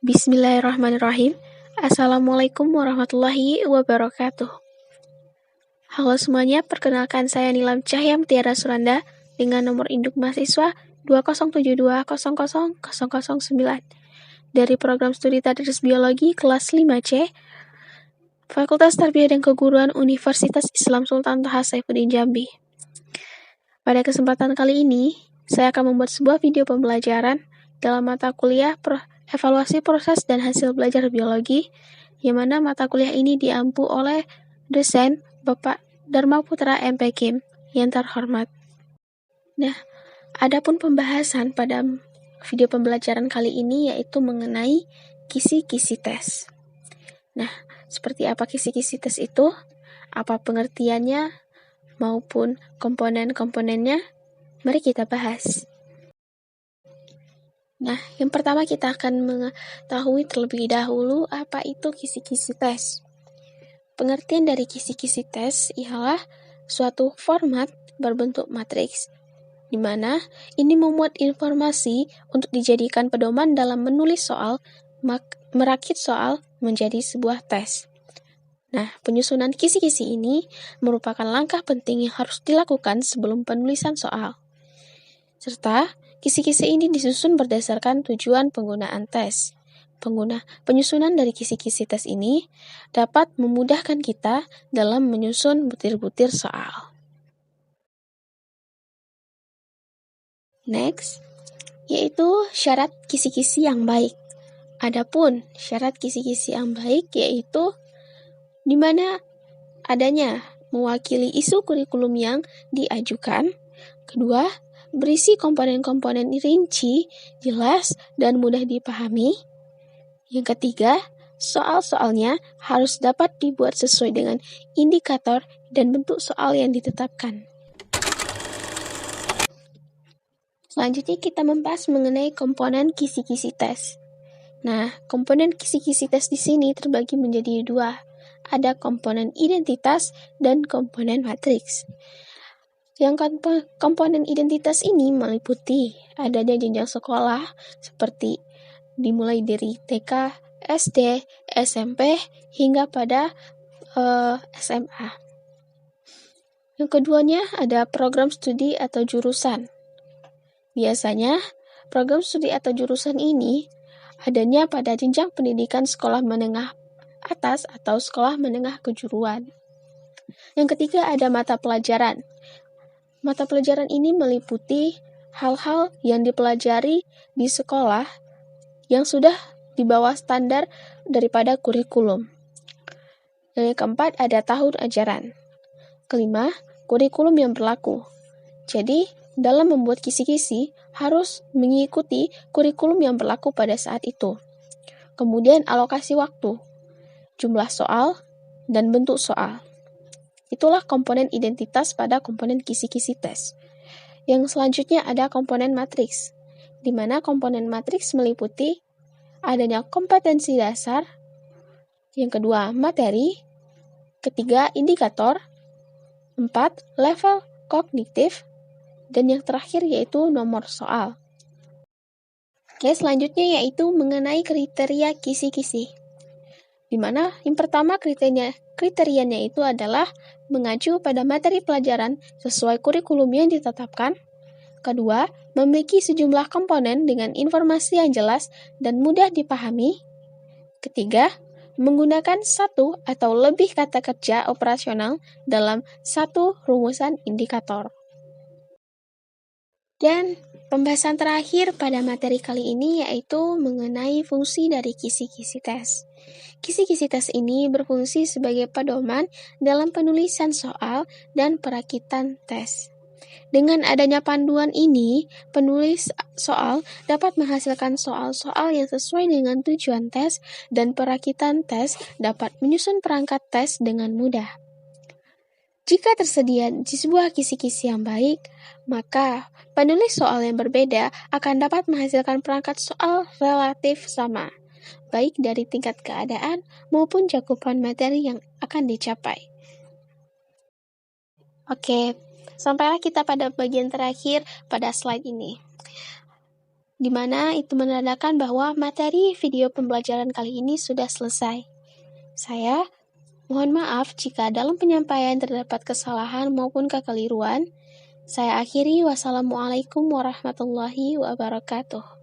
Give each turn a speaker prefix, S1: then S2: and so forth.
S1: Bismillahirrahmanirrahim. Assalamualaikum warahmatullahi wabarakatuh. Halo semuanya, perkenalkan saya Nilam Cahya Mutiara Suranda dengan nomor induk mahasiswa 2072000009 dari program studi Tadris Biologi kelas 5C Fakultas Tarbiyah dan Keguruan Universitas Islam Sultan Toha Saifuddin Jambi. Pada kesempatan kali ini, saya akan membuat sebuah video pembelajaran dalam mata kuliah evaluasi proses dan hasil belajar biologi, yang mana mata kuliah ini diampu oleh dosen Bapak Dharma Putra MP.Kim yang terhormat. Nah, adapun pembahasan pada video pembelajaran kali ini yaitu mengenai kisi-kisi tes. Nah, seperti apa kisi-kisi tes itu? Apa pengertiannya maupun komponen-komponennya? Mari kita bahas. Nah, yang pertama kita akan mengetahui terlebih dahulu apa itu kisi-kisi tes. Pengertian dari kisi-kisi tes ialah suatu format berbentuk matriks, di mana ini memuat informasi untuk dijadikan pedoman dalam menulis soal, merakit soal menjadi sebuah tes. Nah, penyusunan kisi-kisi ini merupakan langkah penting yang harus dilakukan sebelum penulisan soal. Serta, kisi-kisi ini disusun berdasarkan tujuan penggunaan tes. Penyusunan dari kisi-kisi tes ini dapat memudahkan kita dalam menyusun butir-butir soal. Next, yaitu syarat kisi-kisi yang baik. Adapun syarat kisi-kisi yang baik yaitu di mana adanya mewakili isu kurikulum yang diajukan. Kedua, berisi komponen-komponen rinci, jelas, dan mudah dipahami. Yang ketiga, soal-soalnya harus dapat dibuat sesuai dengan indikator dan bentuk soal yang ditetapkan. Selanjutnya kita membahas mengenai komponen kisi-kisi tes. Nah, komponen kisi-kisi tes di sini terbagi menjadi dua. Ada komponen identitas dan komponen matriks. Yang komponen identitas ini meliputi adanya jenjang sekolah seperti dimulai dari TK, SD, SMP, hingga pada SMA. Yang keduanya ada program studi atau jurusan. Biasanya, program studi atau jurusan ini adanya pada jenjang pendidikan sekolah menengah atas atau sekolah menengah kejuruan. Yang ketiga ada mata pelajaran. Mata pelajaran ini meliputi hal-hal yang dipelajari di sekolah yang sudah di bawah standar daripada kurikulum. Dan yang keempat ada tahun ajaran. Kelima, kurikulum yang berlaku. Jadi, dalam membuat kisi-kisi harus mengikuti kurikulum yang berlaku pada saat itu. Kemudian alokasi waktu, jumlah soal, dan bentuk soal. Itulah komponen identitas pada komponen kisi-kisi tes. Yang selanjutnya ada komponen matriks, di mana komponen matriks meliputi adanya kompetensi dasar, yang kedua materi, ketiga indikator, 4 level kognitif, dan yang terakhir yaitu nomor soal. Oke, selanjutnya yaitu mengenai kriteria kisi-kisi. Di mana yang pertama kriterianya itu adalah mengacu pada materi pelajaran sesuai kurikulum yang ditetapkan. Kedua, memiliki sejumlah komponen dengan informasi yang jelas dan mudah dipahami. Ketiga, menggunakan satu atau lebih kata kerja operasional dalam satu rumusan indikator. Dan pembahasan terakhir pada materi kali ini yaitu mengenai fungsi dari kisi-kisi tes. Kisi-kisi tes ini berfungsi sebagai pedoman dalam penulisan soal dan perakitan tes. Dengan adanya panduan ini, penulis soal dapat menghasilkan soal-soal yang sesuai dengan tujuan tes dan perakitan tes dapat menyusun perangkat tes dengan mudah. Jika tersedia di sebuah kisi-kisi yang baik, maka penulis soal yang berbeda akan dapat menghasilkan perangkat soal relatif sama, baik dari tingkat keadaan maupun cakupan materi yang akan dicapai. Oke, sampailah kita pada bagian terakhir pada slide ini. di mana itu menandakan bahwa materi video pembelajaran kali ini sudah selesai. Saya mohon maaf jika dalam penyampaian terdapat kesalahan maupun kekeliruan. Saya akhiri, wassalamualaikum warahmatullahi wabarakatuh.